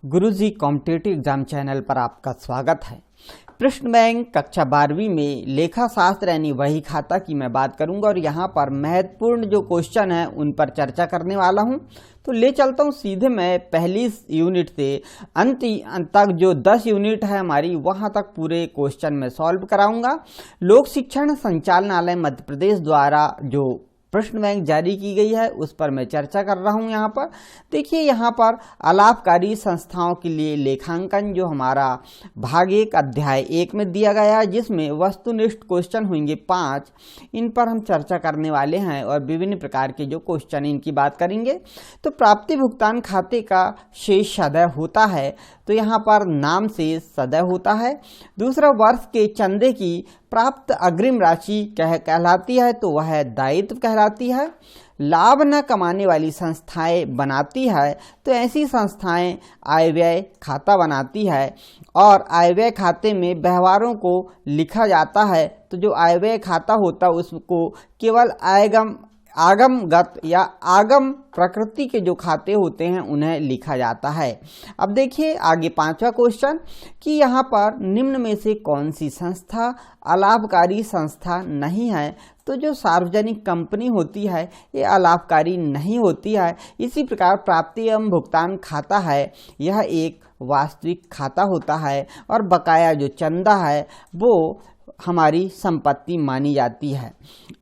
गुरुजी competitive exam channel पर आपका स्वागत है। प्रश्न बैंक कक्षा 12वीं में लेखा शास्त्र यानी वही खाता की मैं बात करूंगा और यहाँ पर महत्वपूर्ण जो क्वेश्चन है उन पर चर्चा करने वाला हूं। तो ले चलता हूं सीधे मैं पहली यूनिट से अंत तक जो 10 यूनिट है हमारी वहां तक पूरे क्वेश्चन में सॉल्व कराऊंगा। लोक शिक्षण संचालनालय मध्य प्रदेश द्वारा जो प्रश्न बैंक जारी की गई है उस पर मैं चर्चा कर रहा हूं। यहाँ पर देखिए, यहाँ पर अलाभकारी संस्थाओं के लिए लेखांकन जो हमारा भाग 1 अध्याय 1 में दिया गया है, जिसमें वस्तुनिष्ठ क्वेश्चन होंगे 5। इन पर हम चर्चा करने वाले हैं और विभिन्न प्रकार के जो क्वेश्चन इनकी बात करेंगे। तो प्राप्ति भुगतान खाते का शेष सदैव होता है, तो यहाँ पर नाम से सदैव होता है। दूसरा, वर्ष के चंदे की प्राप्त अग्रिम राशि कहलाती है, तो वह दायित्व कहलाती है। लाभ न कमाने वाली संस्थाएं बनाती है, तो ऐसी संस्थाएं आय व्यय खाता बनाती है और आय व्यय खाते में व्यवहारों को लिखा जाता है। तो जो आय व्यय खाता होता है उसको केवल आगमगत या आगम प्रकृति के जो खाते होते हैं उन्हें लिखा जाता है। अब देखिए आगे 5वां क्वेश्चन कि यहाँ पर निम्न में से कौन सी संस्था अलाभकारी संस्था नहीं है। तो जो सार्वजनिक कंपनी होती है ये अलाभकारी नहीं होती है। इसी प्रकार प्राप्ति एवं भुगतान खाता है, यह एक वास्तविक खाता होता है और बकाया जो चंदा है वो हमारी संपत्ति मानी जाती है।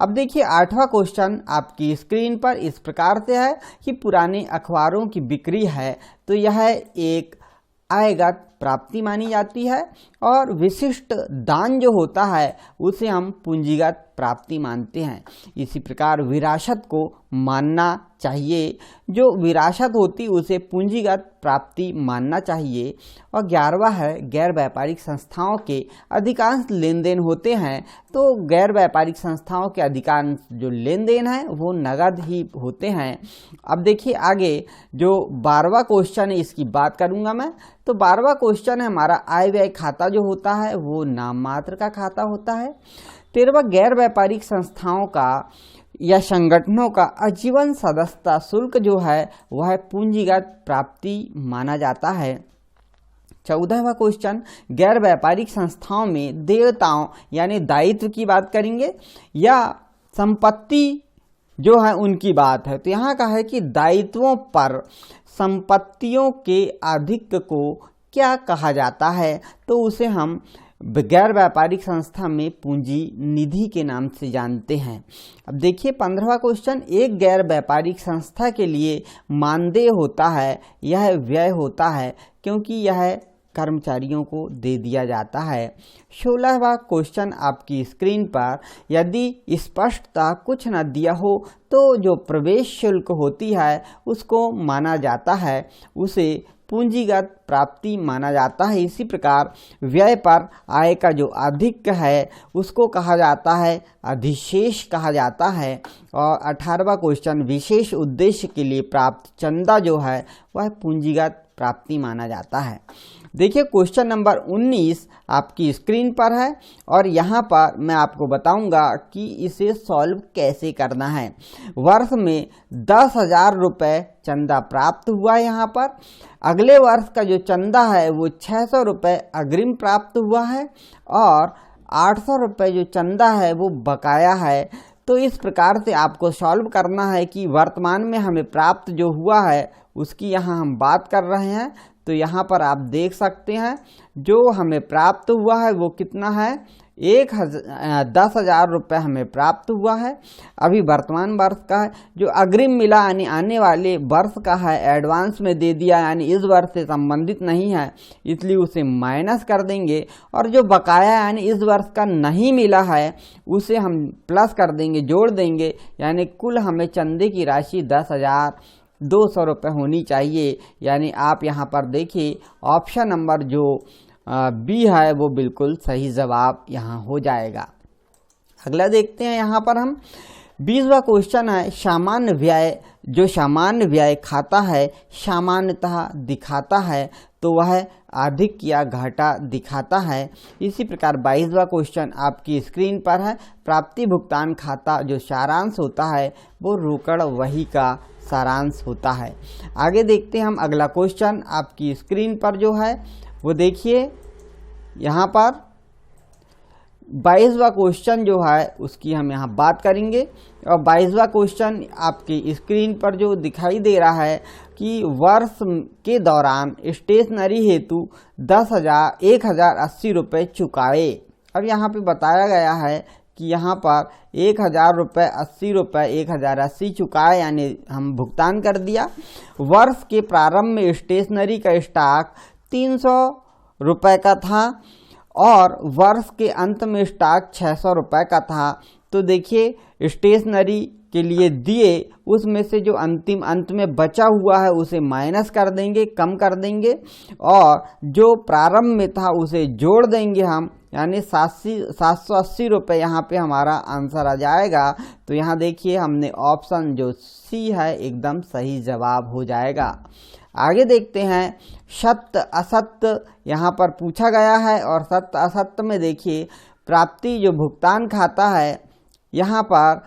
अब देखिए 8वां क्वेश्चन आपकी स्क्रीन पर इस प्रकार से है कि पुराने अखबारों की बिक्री है, तो यह एक आयगत प्राप्ति मानी जाती है और विशिष्ट दान जो होता है उसे हम पूंजीगत प्राप्ति मानते हैं। इसी प्रकार विरासत को मानना चाहिए, जो विरासत होती उसे पूंजीगत प्राप्ति मानना चाहिए। और 11वां है गैर व्यापारिक संस्थाओं के अधिकांश लेन देन होते हैं, तो गैर व्यापारिक संस्थाओं के अधिकांश जो लेन देन है वो नगद ही होते हैं। अब देखिए आगे जो 12वां क्वेश्चन है इसकी बात करूंगा मैं। तो 12वां क्वेश्चन है हमारा आय व्यय खाता जो होता है वो नाम मात्र का खाता होता है। 13वां गैर व्यापारिक संस्थाओं का या संगठनों का आजीवन सदस्यता शुल्क जो है वह पूंजीगत प्राप्ति माना जाता है। 14वां क्वेश्चन गैर व्यापारिक संस्थाओं में देयताओं यानी दायित्व की बात करेंगे या संपत्ति जो है उनकी बात है। तो यहाँ का है कि दायित्वों पर संपत्तियों के अधिक को क्या कहा जाता है, तो उसे हम गैर व्यापारिक संस्था में पूंजी निधि के नाम से जानते हैं। अब देखिए 15वां क्वेश्चन एक गैर व्यापारिक संस्था के लिए मानदेय होता है, यह व्यय होता है क्योंकि यह कर्मचारियों को दे दिया जाता है। 16वां क्वेश्चन आपकी स्क्रीन पर यदि स्पष्टता कुछ न दिया हो तो जो प्रवेश शुल्क होती है उसको माना जाता है, उसे पूंजीगत प्राप्ति माना जाता है। इसी प्रकार व्यय पर आय का जो अधिक है उसको कहा जाता है अधिशेष कहा जाता है। और 18वां क्वेश्चन विशेष उद्देश्य के लिए प्राप्त चंदा जो है वह पूंजीगत प्राप्ति माना जाता है। देखिए क्वेश्चन नंबर 19 आपकी स्क्रीन पर है और यहाँ पर मैं आपको बताऊंगा कि इसे सॉल्व कैसे करना है। वर्ष में 10,000 रुपये चंदा प्राप्त हुआ है। यहाँ पर अगले वर्ष का जो चंदा है वो 600 रुपये अग्रिम प्राप्त हुआ है और 800 रुपये जो चंदा है वो बकाया है। तो इस प्रकार से आपको सॉल्व करना है कि वर्तमान में हमें प्राप्त जो हुआ है उसकी यहाँ हम बात कर रहे हैं। तो यहाँ पर आप देख सकते हैं जो हमें प्राप्त हुआ है वो कितना है, 10,000 रुपये हमें प्राप्त हुआ है। अभी वर्तमान वर्ष का है, जो अग्रिम मिला यानी आने वाले वर्ष का है, एडवांस में दे दिया यानी इस वर्ष से संबंधित नहीं है इसलिए उसे माइनस कर देंगे। और जो बकाया यानी इस वर्ष का नहीं मिला है उसे हम प्लस कर देंगे, जोड़ देंगे, यानी कुल हमें चंदे की राशि 10,200 रुपये होनी चाहिए। यानी आप यहाँ पर देखिए ऑप्शन नंबर जो बी है वो बिल्कुल सही जवाब यहाँ हो जाएगा। अगला देखते हैं यहाँ पर हम 20वां क्वेश्चन है सामान्य व्यय, जो सामान्य व्यय खाता है सामान्यतः दिखाता है तो वह अधिक या घाटा दिखाता है। इसी प्रकार 22वां क्वेश्चन आपकी स्क्रीन पर है, प्राप्ति भुगतान खाता जो सारांश होता है वो रोकड़ वही का सारांश होता है। आगे देखते हैं हम अगला क्वेश्चन आपकी स्क्रीन पर जो है वो देखिए, यहाँ पर 22वां क्वेश्चन जो है उसकी हम यहाँ बात करेंगे। और 22वां क्वेश्चन आपकी स्क्रीन पर जो दिखाई दे रहा है कि वर्ष के दौरान स्टेशनरी हेतु 10,80 रुपये चुकाए। अब यहाँ पे बताया गया है कि यहाँ पर 1,000 रुपये 80 रुपये 1,080 चुकाए, यानी हम भुगतान कर दिया। वर्ष के प्रारंभ में स्टेशनरी का स्टॉक 300 रुपये का था और वर्ष के अंत में स्टॉक 600 रुपये का था। तो देखिए स्टेशनरी के लिए दिए उसमें से जो अंत में बचा हुआ है उसे माइनस कर देंगे, कम कर देंगे, और जो प्रारंभ में था उसे जोड़ देंगे हम, यानी 780 रुपये यहाँ पे हमारा आंसर आ जाएगा। तो यहाँ देखिए हमने ऑप्शन जो सी है एकदम सही जवाब हो जाएगा। आगे देखते हैं सत्य असत्य यहाँ पर पूछा गया है, और सत्य असत्य में देखिए प्राप्ति जो भुगतान खाता है, यहाँ पर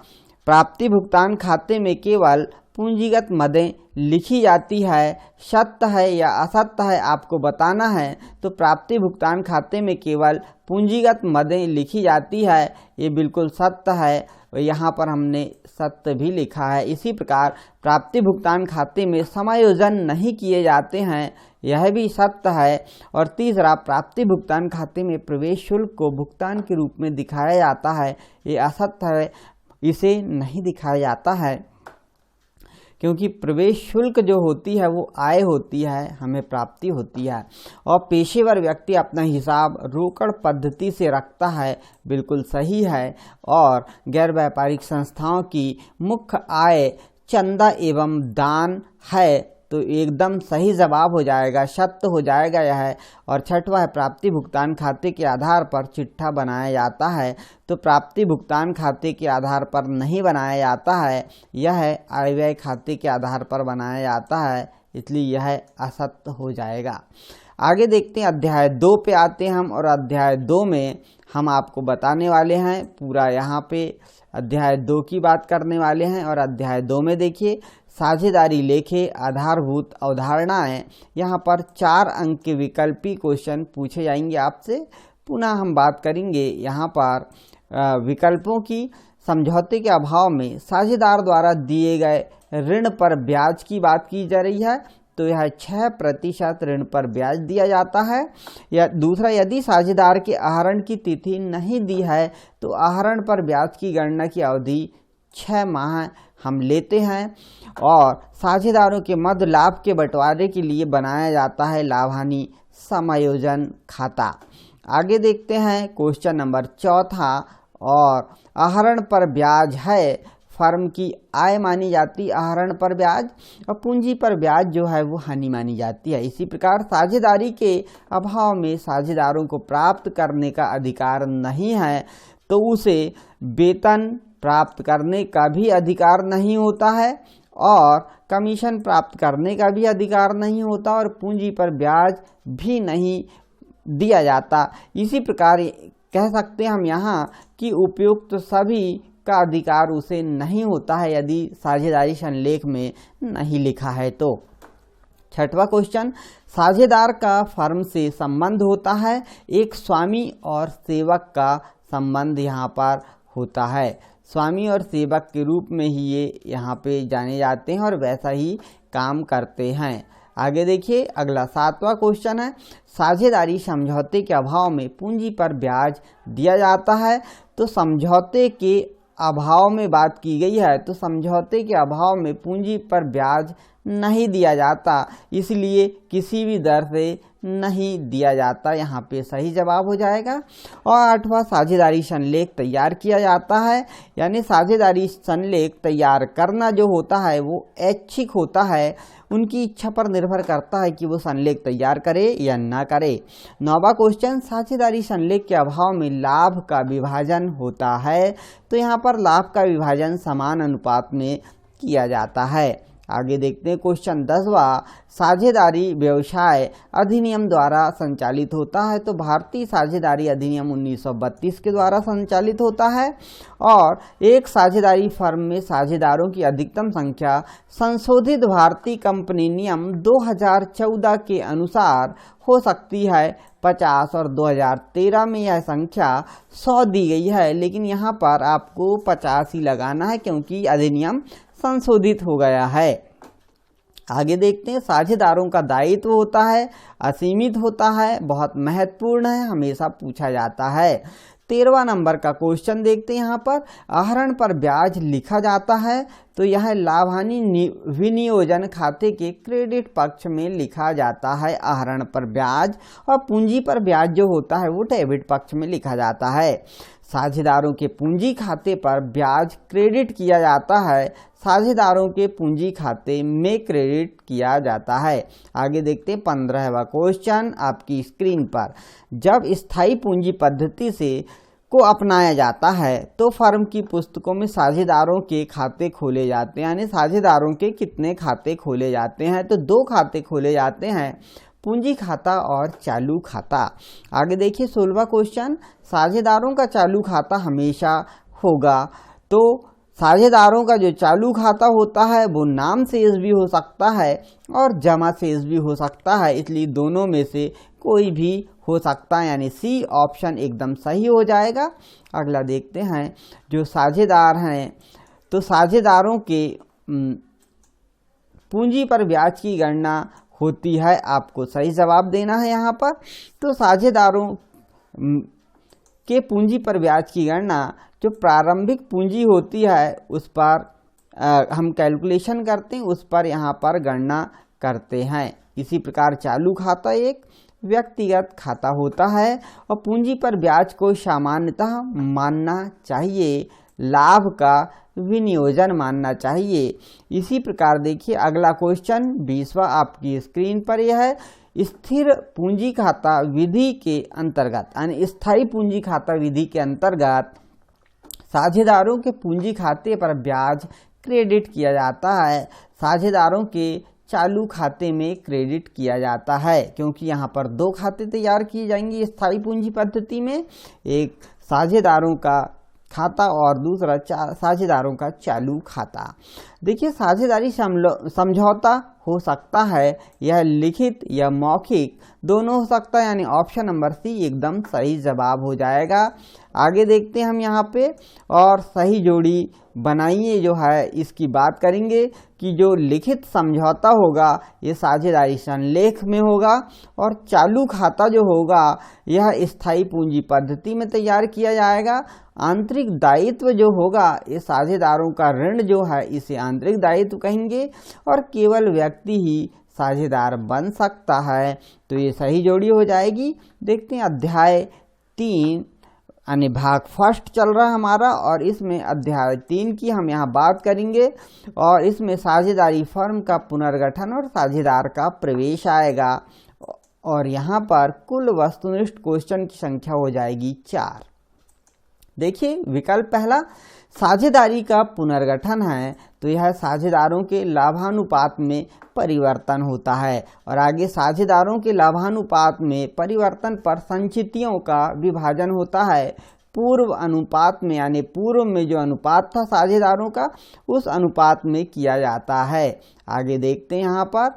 प्राप्ति भुगतान खाते में केवल पूंजीगत मदें लिखी जाती है। सत्य है या असत्य है आपको बताना है। तो प्राप्ति भुगतान खाते में केवल पूंजीगत मदें लिखी जाती है, ये बिल्कुल सत्य है, और यहाँ पर हमने सत्य भी लिखा है। इसी प्रकार प्राप्ति भुगतान खाते में समायोजन नहीं किए जाते हैं, यह भी सत्य है। और तीसरा, प्राप्ति भुगतान खाते में प्रवेश शुल्क को भुगतान के रूप में दिखाया जाता है, ये असत्य है, इसे नहीं दिखाया जाता है, क्योंकि प्रवेश शुल्क जो होती है वो आय होती है, हमें प्राप्ति होती है। और पेशेवर व्यक्ति अपना हिसाब रोकड़ पद्धति से रखता है, बिल्कुल सही है। और गैर व्यापारिक संस्थाओं की मुख्य आय चंदा एवं दान है, तो एकदम सही जवाब हो जाएगा, सत्य हो जाएगा यह। और छठवां है प्राप्ति भुगतान खाते के आधार पर चिट्ठा बनाया जाता है, तो प्राप्ति भुगतान खाते के आधार पर नहीं बनाया जाता है, यह आय व्यय खाते के आधार पर बनाया जाता है, इसलिए यह असत्य हो जाएगा। आगे देखते हैं अध्याय 2 पे आते हैं हम, और अध्याय 2 में हम आपको बताने वाले हैं पूरा, यहाँ पे अध्याय 2 की बात करने वाले हैं। और अध्याय 2 में देखिए साझेदारी लेखे आधारभूत अवधारणाएं, यहाँ पर 4 अंक के विकल्पी क्वेश्चन पूछे जाएंगे आपसे। पुनः हम बात करेंगे यहाँ पर विकल्पों की। समझौते के अभाव में साझेदार द्वारा दिए गए ऋण पर ब्याज की बात की जा रही है, तो यह 6% ऋण पर ब्याज दिया जाता है। या दूसरा, यदि साझेदार के आहरण की तिथि नहीं दी है तो आहरण पर ब्याज की गणना की अवधि 6 माह हम लेते हैं। और साझेदारों के मध्य लाभ के बंटवारे के लिए बनाया जाता है लाभ हानि समायोजन खाता। आगे देखते हैं क्वेश्चन नंबर 4, और आहरण पर ब्याज है, फर्म की आय मानी जाती आहरण पर ब्याज, और पूंजी पर ब्याज जो है वो हानि मानी जाती है। इसी प्रकार साझेदारी के अभाव में साझेदारों को प्राप्त करने का अधिकार नहीं है, तो उसे वेतन प्राप्त करने का भी अधिकार नहीं होता है, और कमीशन प्राप्त करने का भी अधिकार नहीं होता, और पूंजी पर ब्याज भी नहीं दिया जाता। इसी प्रकार कह सकते हैं हम यहाँ कि उपयुक्त सभी का अधिकार उसे नहीं होता है यदि साझेदारी संलेख में नहीं लिखा है तो। 6वां क्वेश्चन, साझेदार का फर्म से संबंध होता है, एक स्वामी और सेवक का संबंध यहाँ पर होता है। स्वामी और सेवक के रूप में ही ये यहाँ पे जाने जाते हैं और वैसा ही काम करते हैं। आगे देखिए अगला 7वां क्वेश्चन है, साझेदारी समझौते के अभाव में पूंजी पर ब्याज दिया जाता है। तो समझौते के अभाव में बात की गई है, तो समझौते के अभाव में पूंजी पर ब्याज नहीं दिया जाता, इसलिए किसी भी दर से नहीं दिया जाता, यहाँ पे सही जवाब हो जाएगा। और 8वां, साझेदारी संलेख तैयार किया जाता है, यानी साझेदारी संलेख तैयार करना जो होता है वो ऐच्छिक होता है, उनकी इच्छा पर निर्भर करता है कि वो संलेख तैयार करे या ना करे। 9वां क्वेश्चन, साझेदारी संलेख के अभाव में लाभ का विभाजन होता है, तो यहाँ पर लाभ का विभाजन समान अनुपात में किया जाता है। आगे देखते हैं क्वेश्चन 10वां, साझेदारी व्यवसाय अधिनियम द्वारा संचालित होता है, तो भारतीय साझेदारी अधिनियम 1932 के द्वारा संचालित होता है। और एक साझेदारी फर्म में साझेदारों की अधिकतम संख्या संशोधित भारतीय कंपनी नियम 2014 के अनुसार हो सकती है 50, और 2013 में यह संख्या 100 दी गई है, लेकिन यहाँ पर आपको 50 ही लगाना है क्योंकि अधिनियम संशोधित हो गया है। आगे देखते हैं, साझेदारों का दायित्व होता है, असीमित होता है, बहुत महत्वपूर्ण है, हमेशा पूछा जाता है। 13वां नंबर का क्वेश्चन देखते हैं, यहाँ पर आहरण पर ब्याज लिखा जाता है, तो यह लाभानी विनियोजन खाते के क्रेडिट पक्ष में लिखा जाता है आहरण पर ब्याज, और पूंजी पर ब्याज जो होता है वो डेबिट पक्ष में लिखा जाता है। साझेदारों के पूंजी खाते पर ब्याज क्रेडिट किया जाता है, साझेदारों के पूंजी खाते में क्रेडिट किया जाता है। आगे देखते हैं 15वां क्वेश्चन आपकी स्क्रीन पर, जब स्थायी पूंजी पद्धति से को अपनाया जाता है तो फर्म की पुस्तकों में साझेदारों के खाते खोले जाते हैं, यानी साझेदारों के कितने खाते खोले जाते हैं, तो 2 खाते खोले जाते हैं, पूंजी खाता और चालू खाता। आगे देखिए 16वां क्वेश्चन, साझेदारों का चालू खाता हमेशा होगा, तो साझेदारों का जो चालू खाता होता है वो नाम शेष भी हो सकता है और जमा शेष भी हो सकता है, इसलिए दोनों में से कोई भी हो सकता है, यानी सी ऑप्शन एकदम सही हो जाएगा। अगला देखते हैं, जो साझेदार हैं तो साझेदारों के पूंजी पर ब्याज की गणना होती है, आपको सही जवाब देना है यहाँ पर। तो साझेदारों के पूंजी पर ब्याज की गणना जो प्रारंभिक पूंजी होती है उस पर हम कैलकुलेशन करते हैं, उस पर यहाँ पर गणना करते हैं। इसी प्रकार चालू खाता एक व्यक्तिगत खाता होता है और पूंजी पर ब्याज को सामान्यतः मानना चाहिए, लाभ का विनियोजन मानना चाहिए। इसी प्रकार देखिए अगला क्वेश्चन 20वां आपकी स्क्रीन पर यह है, स्थिर पूंजी खाता विधि के अंतर्गत, यानी स्थायी पूंजी खाता विधि के अंतर्गत साझेदारों के पूंजी खाते पर ब्याज क्रेडिट किया जाता है, साझेदारों के चालू खाते में क्रेडिट किया जाता है, क्योंकि यहाँ पर 2 खाते तैयार किए जाएंगे स्थायी पूंजी पद्धति में, एक साझेदारों का खाता और दूसरा साझेदारों का चालू खाता। देखिए साझेदारी समझौता हो सकता है, यह लिखित या मौखिक दोनों हो सकता है, यानी ऑप्शन नंबर सी एकदम सही जवाब हो जाएगा। आगे देखते हैं हम यहाँ पे, और सही जोड़ी बनाइए जो है इसकी बात करेंगे कि जो लिखित समझौता होगा ये साझेदारी संलेख में होगा, और चालू खाता जो होगा यह स्थायी पूंजी पद्धति में तैयार किया जाएगा। आंतरिक दायित्व जो होगा ये साझेदारों का ऋण जो है इसे आंतरिक दायित्व कहेंगे, और केवल व्यक्ति ही साझेदार बन सकता है, तो ये सही जोड़ी हो जाएगी। देखते हैं अध्याय 3 यानी भाग फर्स्ट चल रहा है हमारा, और इसमें अध्याय 3 की हम यहाँ बात करेंगे, और इसमें साझेदारी फर्म का पुनर्गठन और साझेदार का प्रवेश आएगा, और यहाँ पर कुल वस्तुनिष्ठ क्वेश्चन की संख्या हो जाएगी 4। देखिए विकल्प पहला, साझेदारी का पुनर्गठन है, तो यह साझेदारों के लाभानुपात में परिवर्तन होता है, और आगे साझेदारों के लाभानुपात में परिवर्तन पर संचितियों का विभाजन होता है पूर्व अनुपात में, यानी पूर्व में जो अनुपात था साझेदारों का उस अनुपात में किया जाता है। आगे देखते हैं यहाँ पर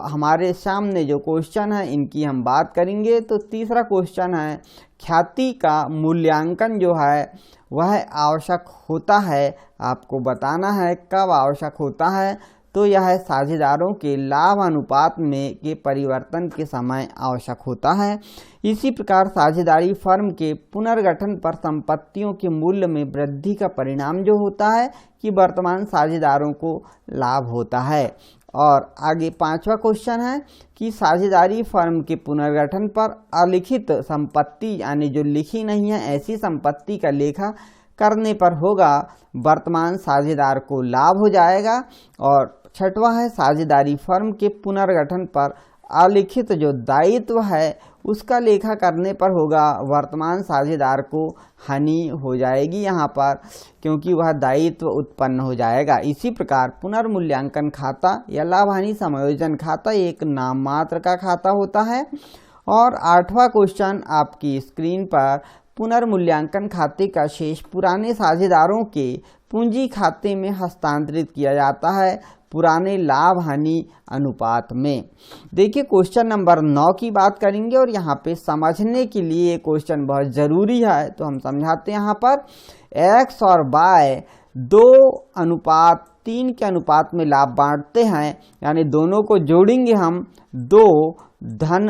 हमारे सामने जो क्वेश्चन है इनकी हम बात करेंगे। तो तीसरा क्वेश्चन है, ख्याति का मूल्यांकन जो है वह आवश्यक होता है, आपको बताना है कब आवश्यक होता है। तो यह साझेदारों के लाभ अनुपात में के परिवर्तन के समय आवश्यक होता है। इसी प्रकार साझेदारी फर्म के पुनर्गठन पर संपत्तियों के मूल्य में वृद्धि का परिणाम जो होता है कि वर्तमान साझेदारों को लाभ होता है। और आगे 5वां क्वेश्चन है कि साझेदारी फर्म के पुनर्गठन पर अलिखित संपत्ति यानी जो लिखी नहीं है ऐसी संपत्ति का लेखा करने पर होगा वर्तमान साझेदार को लाभ हो जाएगा। और 6वां है साझेदारी फर्म के पुनर्गठन पर अलिखित जो दायित्व है उसका लेखा करने पर होगा वर्तमान साझेदार को हानि हो जाएगी यहाँ पर, क्योंकि वह दायित्व उत्पन्न हो जाएगा। इसी प्रकार पुनर्मूल्यांकन खाता या लाभ हानि समायोजन खाता एक नाम मात्र का खाता होता है। और 8वां क्वेश्चन आपकी स्क्रीन पर पुनर्मूल्यांकन खाते का शेष पुराने साझेदारों के पूंजी खाते में हस्तांतरित किया जाता है पुराने लाभ हानि अनुपात में। देखिए क्वेश्चन नंबर 9 की बात करेंगे और यहाँ पे समझने के लिए ये क्वेश्चन बहुत ज़रूरी है, तो हम समझाते हैं। यहाँ पर x और y 2:3 के अनुपात में लाभ बांटते हैं, यानी दोनों को जोड़ेंगे हम 2 धन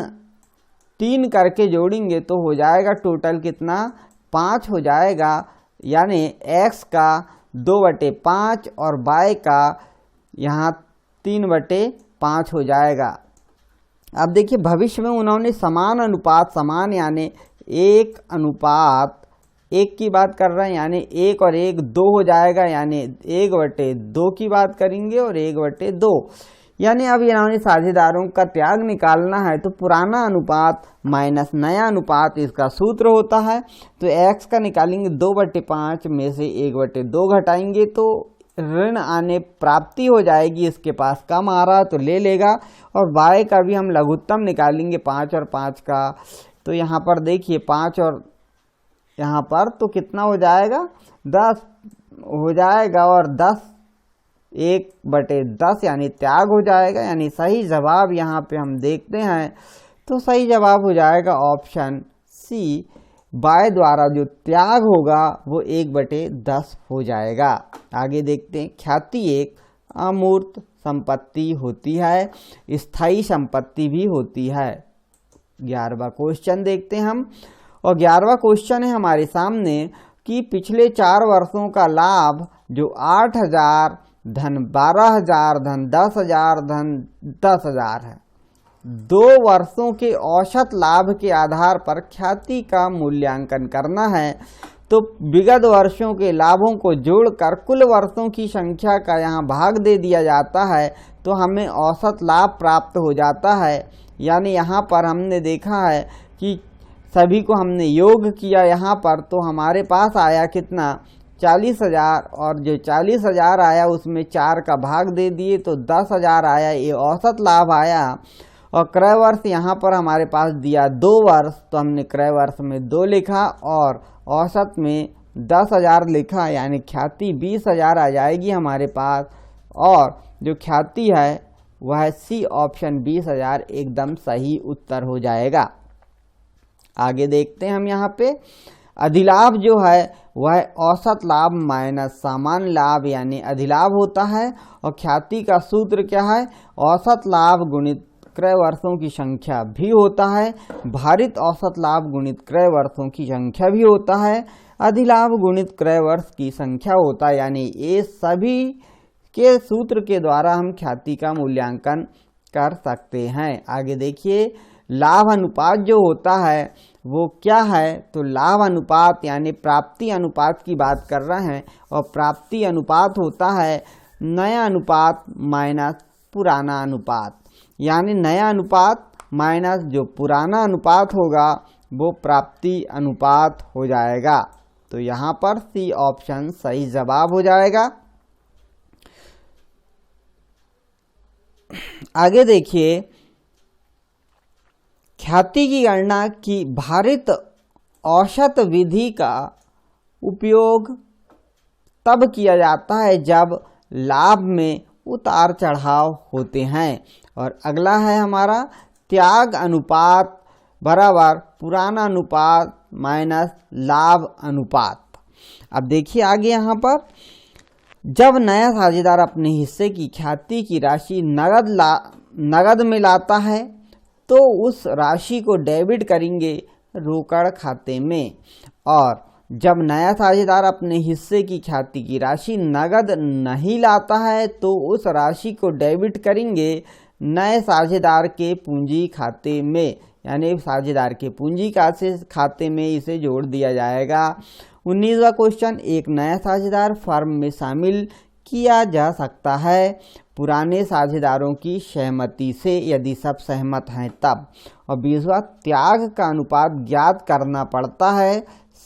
3 करके जोड़ेंगे तो हो जाएगा टोटल कितना 5 हो जाएगा, यानी x का 2/5 और y का यहाँ 3/5 हो जाएगा। अब देखिए भविष्य में उन्होंने समान अनुपात समान यानी 1:1 की बात कर रहे हैं, यानी 1 और 1 2 हो जाएगा, यानी 1/2 की बात करेंगे और 1/2, यानी अब इन्होंने साझेदारों का त्याग निकालना है तो पुराना अनुपात माइनस नया अनुपात इसका सूत्र होता है। तो x का निकालेंगे 2/5 में से 1/2 घटाएंगे तो ऋण आने प्राप्ति हो जाएगी, इसके पास कम आ रहा तो ले लेगा। और y का भी हम लघुत्तम निकालेंगे 5 और 5 का, तो यहाँ पर देखिए 5 और यहाँ पर तो कितना हो जाएगा 10 हो जाएगा और 10 1/10 यानी त्याग हो जाएगा। यानी सही जवाब यहाँ पे हम देखते हैं तो सही जवाब हो जाएगा ऑप्शन सी, बाय द्वारा जो त्याग होगा वो 1/10 हो जाएगा। आगे देखते हैं। ख्याति एक अमूर्त संपत्ति होती है, स्थायी संपत्ति भी होती है। 11वां क्वेश्चन देखते हैं हम, और 11वां क्वेश्चन है हमारे सामने कि पिछले 4 वर्षों का लाभ जो 8,000 धन 12,000 धन 10,000 धन 10,000 है, 2 वर्षों के औसत लाभ के आधार पर ख्याति का मूल्यांकन करना है। तो विगत वर्षों के लाभों को जोड़कर कुल वर्षों की संख्या का यहाँ भाग दे दिया जाता है तो हमें औसत लाभ प्राप्त हो जाता है। यानी यहाँ पर हमने देखा है कि सभी को हमने योग किया यहाँ पर, तो हमारे पास आया कितना 40,000, और जो 40,000 आया उसमें 4 का भाग दे दिए तो 10,000 आया, ये औसत लाभ आया। और क्रय वर्ष यहाँ पर हमारे पास दिया 2 वर्ष, तो हमने क्रय वर्ष में 2 लिखा और औसत में 10,000 लिखा, यानी ख्याति 20,000 आ जाएगी हमारे पास। और जो ख्याति है वह सी ऑप्शन 20,000 एकदम सही उत्तर हो जाएगा। आगे देखते हैं हम यहाँ पे। अधिलाभ जो है वह औसत लाभ माइनस सामान्य लाभ यानी अधिलाभ होता है। और ख्याति का सूत्र क्या है, औसत लाभ गुणित क्रय वर्षों की संख्या भी होता है, भारित औसत लाभ गुणित क्रय वर्षों की संख्या भी होता है, अधिलाभ गुणित क्रय वर्ष की संख्या होता है। यानी ये सभी के सूत्र के द्वारा हम ख्याति का मूल्यांकन कर सकते हैं। आगे देखिए, लाभ अनुपात जो होता है वो क्या है, तो लाभ अनुपात यानी प्राप्ति अनुपात की बात कर रहे हैं, और प्राप्ति अनुपात होता है नया अनुपात माइनस पुराना अनुपात, यानी नया अनुपात माइनस जो पुराना अनुपात होगा वो प्राप्ति अनुपात हो जाएगा। तो यहाँ पर सी ऑप्शन सही जवाब हो जाएगा। आगे देखिए, ख्याति की गणना की भारित औसत विधि का उपयोग तब किया जाता है जब लाभ में उतार चढ़ाव होते हैं। और अगला है हमारा त्याग अनुपात बराबर पुराना अनुपात माइनस लाभ अनुपात। अब देखिए आगे यहाँ पर जब नया साझेदार अपने हिस्से की ख्याति की राशि नगद में लाता है तो उस राशि को डेबिट करेंगे रोकड़ खाते में, और जब नया साझेदार अपने हिस्से की ख्याति की राशि नगद नहीं लाता है तो उस राशि को डेबिट करेंगे नए साझेदार के पूंजी खाते में, यानी साझेदार के पूंजी खाते में इसे जोड़ दिया जाएगा। 19वां क्वेश्चन, एक नया साझेदार फर्म में शामिल किया जा सकता है पुराने साझेदारों की सहमति से, यदि सब सहमत हैं तब। और 20वां, त्याग का अनुपात ज्ञात करना पड़ता है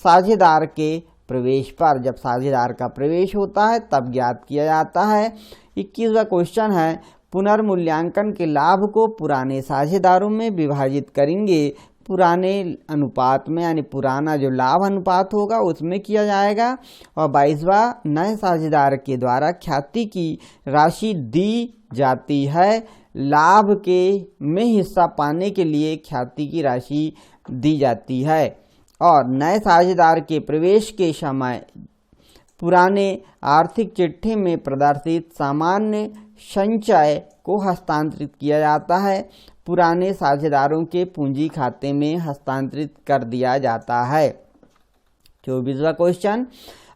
साझेदार के प्रवेश पर, जब साझेदार का प्रवेश होता है तब ज्ञात किया जाता है। 21वां क्वेश्चन है, पुनर्मूल्यांकन के लाभ को पुराने साझेदारों में विभाजित करेंगे पुराने अनुपात में, यानी पुराना जो लाभ अनुपात होगा उसमें किया जाएगा। और 22वां, नए साझेदार के द्वारा ख्याति की राशि दी जाती है, लाभ के में हिस्सा पाने के लिए ख्याति की राशि दी जाती है। और नए साझेदार के प्रवेश के समय पुराने आर्थिक चिट्ठी में प्रदर्शित सामान्य संचय को हस्तांतरित किया जाता है, पुराने साझेदारों के पूंजी खाते में हस्तांतरित कर दिया जाता है। 24वां क्वेश्चन,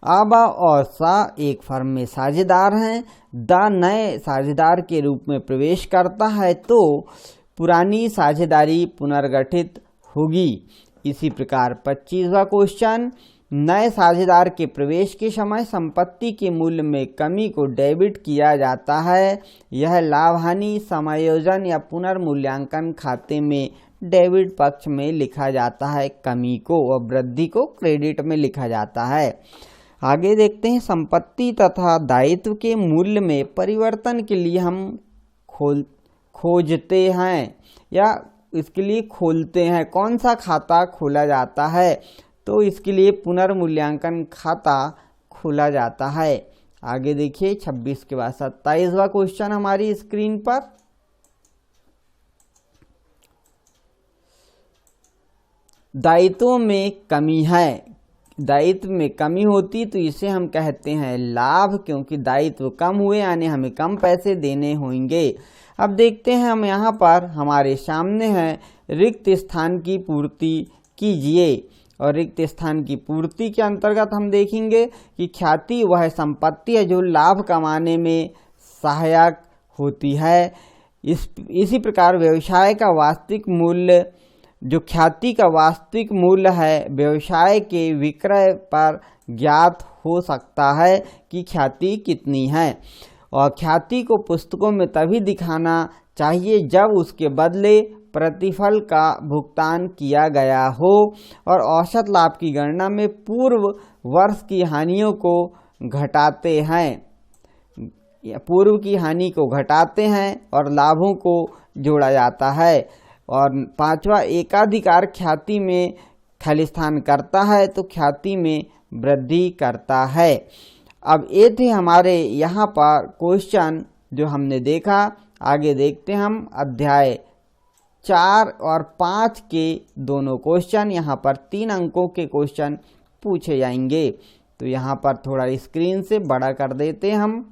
अब और सा एक फर्म में साझेदार हैं, द नए साझेदार के रूप में प्रवेश करता है तो पुरानी साझेदारी पुनर्गठित होगी। इसी प्रकार 25वां क्वेश्चन, नए साझेदार के प्रवेश के समय संपत्ति के मूल्य में कमी को डेबिट किया जाता है, यह लाभ हानि समायोजन या पुनर्मूल्यांकन खाते में डेबिट पक्ष में लिखा जाता है कमी को, और वृद्धि को क्रेडिट में लिखा जाता है। आगे देखते हैं, संपत्ति तथा दायित्व के मूल्य में परिवर्तन के लिए हम खोजते हैं या इसके लिए खोलते हैं, कौन सा खाता खोला जाता है, तो इसके लिए पुनर्मूल्यांकन खाता खोला जाता है। आगे देखिए 26 के बाद 27वां क्वेश्चन हमारी स्क्रीन पर, दायित्वों में कमी है, दायित्व में कमी होती तो इसे हम कहते हैं लाभ, क्योंकि दायित्व कम हुए यानी हमें कम पैसे देने होंगे। अब देखते हैं हम यहाँ पर हमारे सामने है रिक्त स्थान की पूर्ति कीजिए, और रिक्त स्थान की पूर्ति के अंतर्गत हम देखेंगे कि ख्याति वह संपत्ति है जो लाभ कमाने में सहायक होती है। इसी प्रकार व्यवसाय का वास्तविक मूल्य, जो ख्याति का वास्तविक मूल्य है, व्यवसाय के विक्रय पर ज्ञात हो सकता है कि ख्याति कितनी है। और ख्याति को पुस्तकों में तभी दिखाना चाहिए जब उसके बदले प्रतिफल का भुगतान किया गया हो, और औसत लाभ की गणना में पूर्व वर्ष की हानियों को घटाते हैं, पूर्व की हानि को घटाते हैं और लाभों को जोड़ा जाता है। और 5वां, एकाधिकार ख्याति में खलिस्तान करता है तो ख्याति में वृद्धि करता है। अब ये थे हमारे यहाँ पर क्वेश्चन जो हमने देखा। आगे देखते हम अध्याय 4 और 5 के दोनों क्वेश्चन। यहाँ पर 3 अंकों के क्वेश्चन पूछे जाएंगे, तो यहाँ पर थोड़ा स्क्रीन से बड़ा कर देते हम।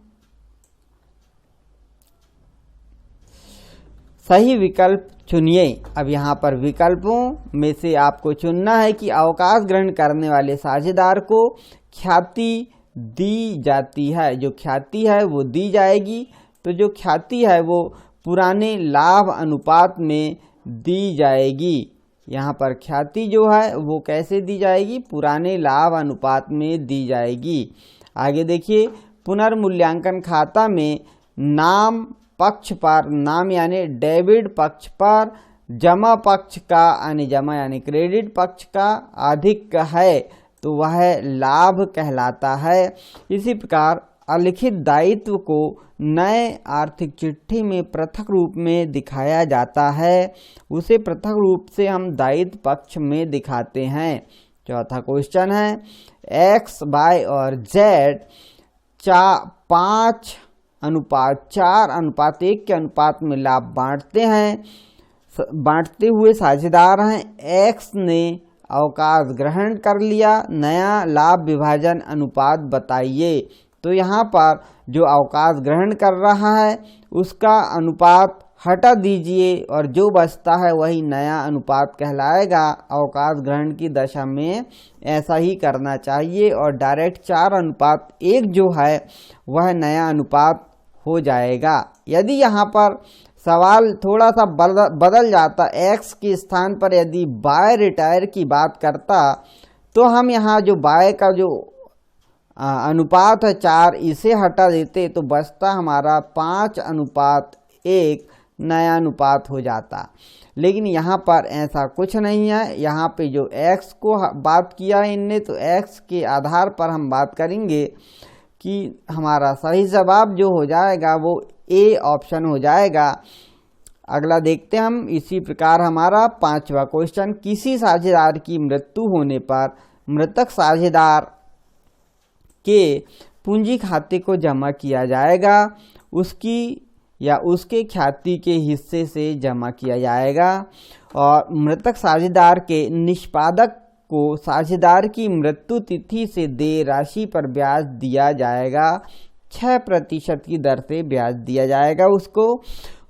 सही विकल्प चुनिए। अब यहाँ पर विकल्पों में से आपको चुनना है कि अवकाश ग्रहण करने वाले साझेदार को ख्याति दी जाती है, जो ख्याति है वो दी जाएगी, तो जो ख्याति है वो पुराने लाभ अनुपात में दी जाएगी। यहाँ पर ख्याति जो है वो कैसे दी जाएगी, पुराने लाभ अनुपात में दी जाएगी। आगे देखिए, पुनर्मूल्यांकन खाता में नाम पक्ष पर, नाम यानी डेबिट पक्ष पर जमा पक्ष का यानी जमा यानी क्रेडिट पक्ष का अधिक है तो वह लाभ कहलाता है। इसी प्रकार अलिखित दायित्व को नए आर्थिक चिट्ठी में पृथक रूप में दिखाया जाता है, उसे पृथक रूप से हम दायित्व पक्ष में दिखाते हैं। चौथा क्वेश्चन है, एक्स वाई और जेड 5:4:1 के अनुपात में लाभ बांटते हुए साझेदार हैं। एक्स ने अवकाश ग्रहण कर लिया, नया लाभ विभाजन अनुपात बताइए। तो यहाँ पर जो अवकाश ग्रहण कर रहा है उसका अनुपात हटा दीजिए और जो बचता है वही नया अनुपात कहलाएगा। अवकाश ग्रहण की दशा में ऐसा ही करना चाहिए और डायरेक्ट 4:1 जो है वह नया अनुपात हो जाएगा। यदि यहाँ पर सवाल थोड़ा सा बदल जाता, x के स्थान पर यदि बाय रिटायर की बात करता, तो हम यहाँ जो बाय का जो अनुपात है 4 इसे हटा देते तो बचता हमारा 5:1 नया अनुपात हो जाता। लेकिन यहाँ पर ऐसा कुछ नहीं है। यहाँ पे जो x को बात किया है इनने, तो x के आधार पर हम बात करेंगे कि हमारा सही जवाब जो हो जाएगा वो A ऑप्शन हो जाएगा। अगला देखते हैं हम। इसी प्रकार हमारा 5वां क्वेश्चन, किसी साझेदार की मृत्यु होने पर मृतक साझेदार के पूंजी खाते को जमा किया जाएगा, उसकी या उसके ख्याति के हिस्से से जमा किया जाएगा और मृतक साझेदार के निष्पादक को साझेदार की मृत्यु तिथि से देय राशि पर ब्याज दिया जाएगा। 6% की दर से ब्याज दिया जाएगा उसको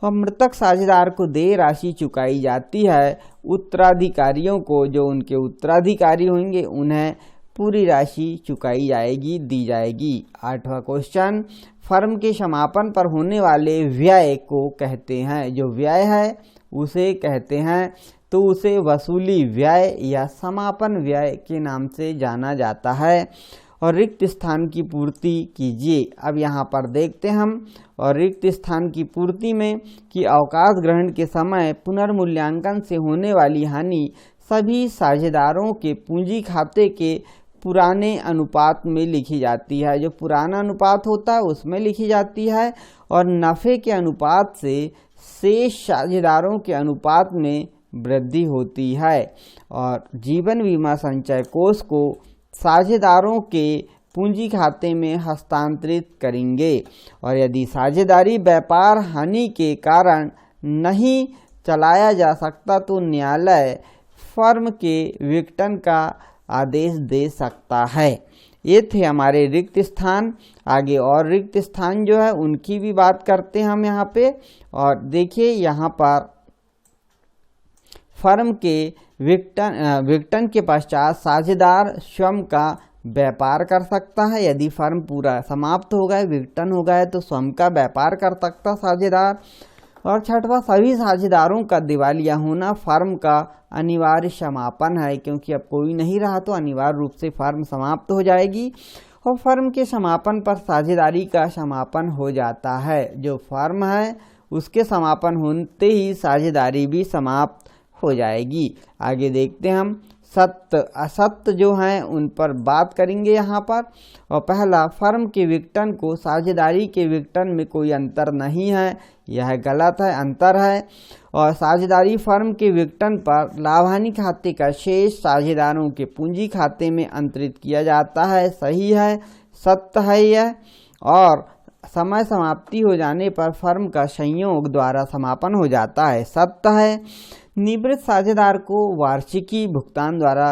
और मृतक साझेदार को देय राशि चुकाई जाती है। उत्तराधिकारियों को, जो उनके उत्तराधिकारी होंगे, उन्हें पूरी राशि चुकाई जाएगी, दी जाएगी। 8वां क्वेश्चन, फर्म के समापन पर होने वाले व्यय को कहते हैं, जो व्यय है उसे कहते हैं, तो उसे वसूली व्यय या समापन व्यय के नाम से जाना जाता है। और रिक्त स्थान की पूर्ति कीजिए। अब यहाँ पर देखते हम और रिक्त स्थान की पूर्ति में कि अवकाश ग्रहण के समय पुनर्मूल्यांकन से होने वाली हानि सभी साझेदारों के पूंजी खाते के पुराने अनुपात में लिखी जाती है। जो पुराना अनुपात होता है उसमें लिखी जाती है और नफ़े के अनुपात से शेष साझेदारों के अनुपात में वृद्धि होती है। और जीवन बीमा संचय कोष को साझेदारों के पूंजी खाते में हस्तांतरित करेंगे और यदि साझेदारी व्यापार हानि के कारण नहीं चलाया जा सकता तो न्यायालय फर्म के विघटन का आदेश दे सकता है। ये थे हमारे रिक्त स्थान। आगे और रिक्त स्थान जो है उनकी भी बात करते हैं हम यहाँ पे। और देखिए यहाँ पर फर्म के विघटन के पश्चात साझेदार स्वयं का व्यापार कर सकता है। यदि फर्म पूरा समाप्त हो गया, विघटन हो गया, तो स्वयं का व्यापार कर सकता साझेदार। और 6वां, सभी साझेदारों का दिवालिया होना फर्म का अनिवार्य समापन है, क्योंकि अब कोई नहीं रहा तो अनिवार्य रूप से फर्म समाप्त हो जाएगी और फर्म के समापन पर साझेदारी का समापन हो जाता है। जो फर्म है उसके समापन होते ही साझेदारी भी समाप्त हो जाएगी। आगे देखते हैं हम सत्य असत्य जो हैं उन पर बात करेंगे यहाँ पर। और पहला, फर्म के विघटन को साझेदारी के विघटन में कोई अंतर नहीं है, यह गलत है, अंतर है। और साझेदारी फर्म के विघटन पर लाभानी खाते का शेष साझेदारों के पूंजी खाते में अंतरित किया जाता है, सही है, सत्य है यह। और समय समाप्ति हो जाने पर फर्म का संयोग द्वारा समापन हो जाता है, सत्य है। निवृत्त साझेदार को वार्षिकी भुगतान द्वारा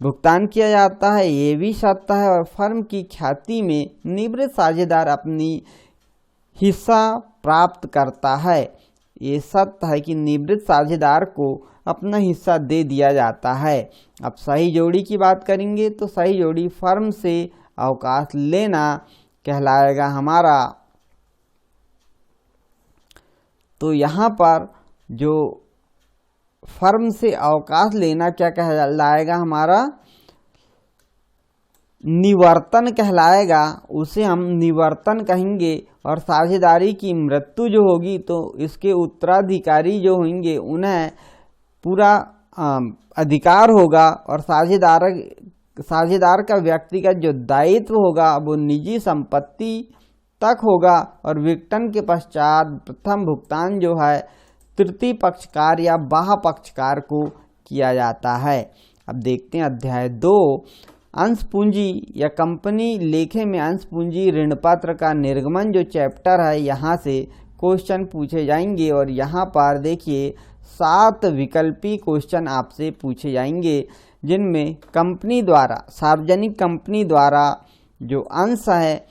भुगतान किया जाता है, ये भी सत्य है। और फर्म की ख्याति में निवृत्त साझेदार अपनी हिस्सा प्राप्त करता है, ये सत्य है कि निवृत्त साझेदार को अपना हिस्सा दे दिया जाता है। अब सही जोड़ी की बात करेंगे तो सही जोड़ी फर्म से अवकाश लेना कहलाएगा हमारा। तो यहाँ पर जो फर्म से अवकाश लेना क्या कहलाएगा हमारा, निवर्तन कहलाएगा, उसे हम निवर्तन कहेंगे। और साझेदारी की मृत्यु जो होगी तो इसके उत्तराधिकारी जो होंगे उन्हें पूरा अधिकार होगा और साझेदार का व्यक्तिगत जो दायित्व होगा वो निजी संपत्ति तक होगा। और विघटन के पश्चात प्रथम भुगतान जो है तृतीय पक्षकार या बाह्य पक्षकार को किया जाता है। अब देखते हैं अध्याय 2, अंश पूंजी या कंपनी लेखे में अंश पूंजी ऋण पत्र का निर्गमन जो चैप्टर है, यहाँ से क्वेश्चन पूछे जाएंगे। और यहाँ पर देखिए 7 विकल्पी क्वेश्चन आपसे पूछे जाएंगे, जिनमें कंपनी द्वारा, सार्वजनिक कंपनी द्वारा जो अंश है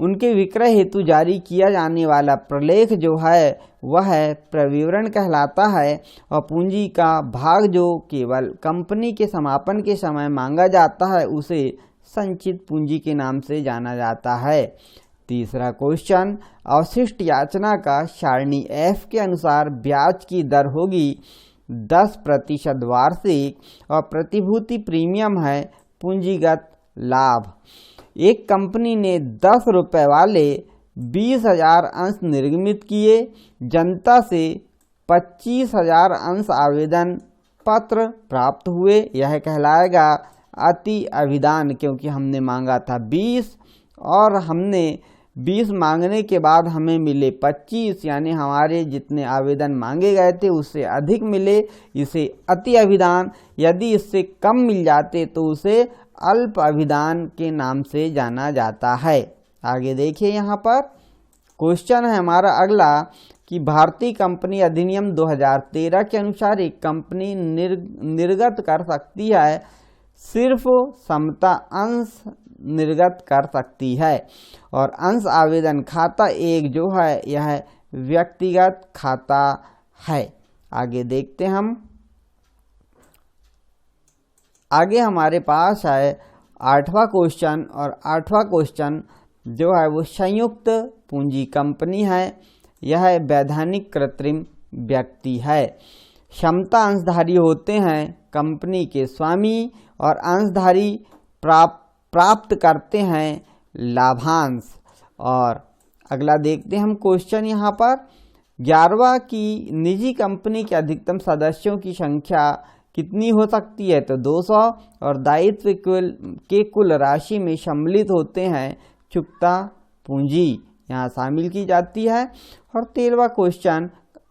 उनके विक्रय हेतु जारी किया जाने वाला प्रलेख जो है वह प्रविवरण कहलाता है। और पूंजी का भाग जो केवल कंपनी के समापन के समय मांगा जाता है उसे संचित पूंजी के नाम से जाना जाता है। तीसरा क्वेश्चन, अवशिष्ट याचना का सारणी F के अनुसार ब्याज की दर होगी 10% वार्षिक और प्रतिभूति प्रीमियम है पूंजीगत लाभ। एक कंपनी ने 10 रुपये वाले 20,000 अंश निर्गमित किए। जनता से 25,000 अंश आवेदन पत्र प्राप्त हुए। यह कहलाएगा अति अभिदान, क्योंकि हमने मांगा था 20 और हमने 20 मांगने के बाद हमें मिले 25, यानी हमारे जितने आवेदन मांगे गए थे उससे अधिक मिले। इसे अति अभिदान, यदि इससे कम मिल जाते तो उसे अल्प अभिदान के नाम से जाना जाता है। आगे देखिए, यहाँ पर क्वेश्चन है हमारा अगला कि भारतीय कंपनी अधिनियम 2013 के अनुसार एक कंपनी निर्गत कर सकती है, सिर्फ समता अंश निर्गत कर सकती है। और अंश आवेदन खाता 1 जो है यह व्यक्तिगत खाता है। आगे देखते हम, आगे हमारे पास है 8वां क्वेश्चन। और 8वां क्वेश्चन जो है वो संयुक्त पूंजी कंपनी है। यह वैधानिक कृत्रिम व्यक्ति है। क्षमता अंशधारी होते हैं कंपनी के स्वामी और अंशधारी प्राप्त करते हैं लाभांश। और अगला देखते हैं हम क्वेश्चन यहाँ पर 11वां की निजी कंपनी के अधिकतम सदस्यों की संख्या कितनी हो सकती है, तो 200 और दायित्व के कुल राशि में सम्मिलित होते हैं चुकता पूंजी यहाँ शामिल की जाती है। और 13वां क्वेश्चन,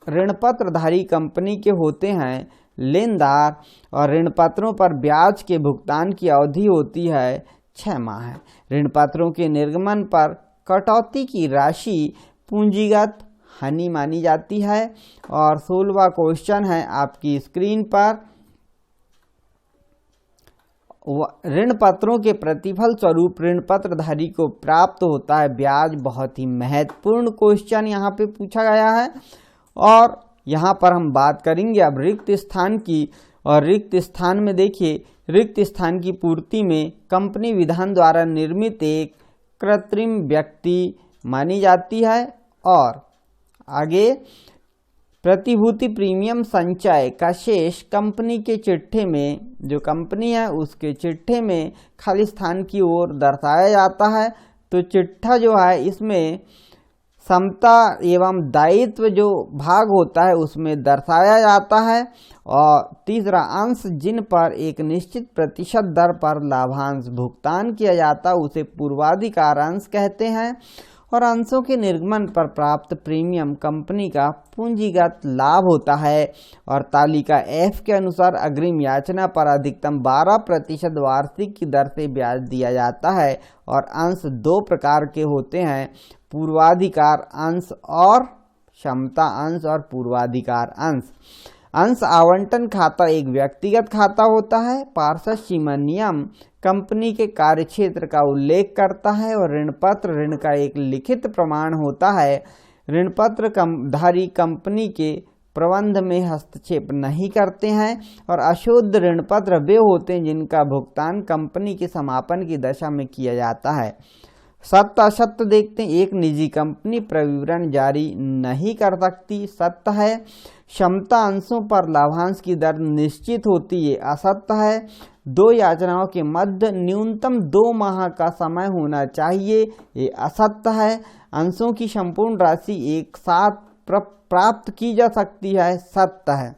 ऋणपत्रधारी कंपनी के होते हैं लेनदार और ऋणपत्रों पर ब्याज के भुगतान की अवधि होती है 6 माह। ऋणपत्रों के निर्गमन पर कटौती की राशि पूंजीगत हानि मानी जाती है। और 16वां क्वेश्चन है आपकी स्क्रीन पर, ऋण पत्रों के प्रतिफल स्वरूप ऋण पत्रधारी को प्राप्त होता है ब्याज। बहुत ही महत्वपूर्ण क्वेश्चन यहाँ पे पूछा गया है। और यहाँ पर हम बात करेंगे अब रिक्त स्थान की। और रिक्त स्थान में देखिए, रिक्त स्थान की पूर्ति में कंपनी विधान द्वारा निर्मित एक कृत्रिम व्यक्ति मानी जाती है। और आगे, प्रतिभूति प्रीमियम संचय का शेष कंपनी के चिट्ठे में, जो कंपनी है उसके चिट्ठे में खाली स्थान की ओर दर्शाया जाता है। तो चिट्ठा जो है इसमें समता एवं दायित्व जो भाग होता है उसमें दर्शाया जाता है। और तीसरा, अंश जिन पर एक निश्चित प्रतिशत दर पर लाभांश भुगतान किया जाता उसे पूर्वाधिकार अंश कहते हैं। और अंशों के निर्गमन पर प्राप्त प्रीमियम कंपनी का पूंजीगत लाभ होता है। और तालिका F के अनुसार अग्रिम याचना पर अधिकतम 12% वार्षिक की दर से ब्याज दिया जाता है। और अंश 2 प्रकार के होते हैं, पूर्वाधिकार अंश और क्षमता अंश और पूर्वाधिकार अंश। अंश आवंटन खाता एक व्यक्तिगत खाता होता है। पार्षद सीमा नियम कंपनी के कार्यक्षेत्र का उल्लेख करता है। और ऋणपत्र ऋण का एक लिखित प्रमाण होता है। ऋणपत्र धारी कंपनी के प्रबंध में हस्तक्षेप नहीं करते हैं। और अशुद्ध ऋणपत्र वे होते हैं जिनका भुगतान कंपनी के समापन की दशा में किया जाता है। सत्य असत्य देखते हैं। एक निजी कंपनी प्रविवरण जारी नहीं कर सकती, सत्य है। क्षमता अंशों पर लाभांश की दर निश्चित होती है, असत्य है। 2 याचनाओं के मध्य न्यूनतम 2 माह का समय होना चाहिए, ये असत्य है। अंशों की संपूर्ण राशि एक साथ प्राप्त की जा सकती है, सत्य है।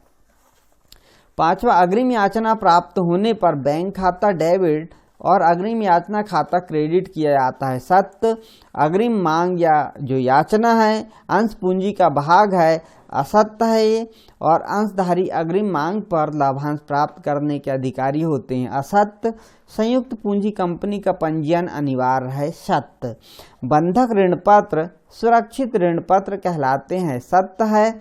5वां, अग्रिम याचना प्राप्त होने पर बैंक खाता डेबिट और अग्रिम याचना खाता क्रेडिट किया जाता है, सत्य। अग्रिम मांग या जो याचना है अंश पूंजी का भाग है, असत्य है ये। और अंशधारी अग्रिम मांग पर लाभांश प्राप्त करने के अधिकारी होते हैं, असत्य। संयुक्त पूंजी कंपनी का पंजीयन अनिवार्य है, सत्य। बंधक ऋणपत्र सुरक्षित ऋणपत्र कहलाते हैं, सत्य है।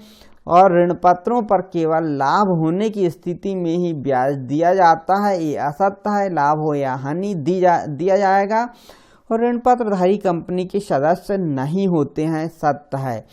और ऋणपत्रों पर केवल लाभ होने की स्थिति में ही ब्याज दिया जाता है, ये असत्य है। लाभ हो या हानि दिया जाएगा। और ऋण पत्रधारी कंपनी के सदस्य नहीं होते हैं, सत्य है,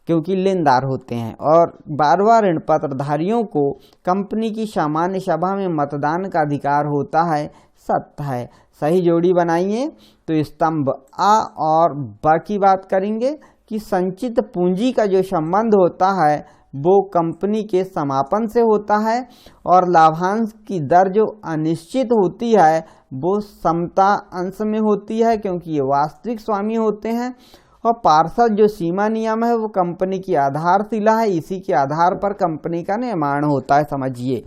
क्योंकि लेनदार होते हैं। और 12वां ऋण पत्रधारियों को कंपनी की सामान्य सभा में मतदान का अधिकार होता है, सत्य है। सही जोड़ी बनाइए। तो स्तंभ आ और ब की बात करेंगे कि संचित पूंजी का जो संबंध होता है वो कंपनी के समापन से होता है, और लाभांश की दर जो अनिश्चित होती है वो समता अंश में होती है, क्योंकि ये वास्तविक स्वामी होते हैं। और पार्षद जो सीमा नियम है वो कंपनी की आधारशिला है, इसी के आधार पर कंपनी का निर्माण होता है, समझिए।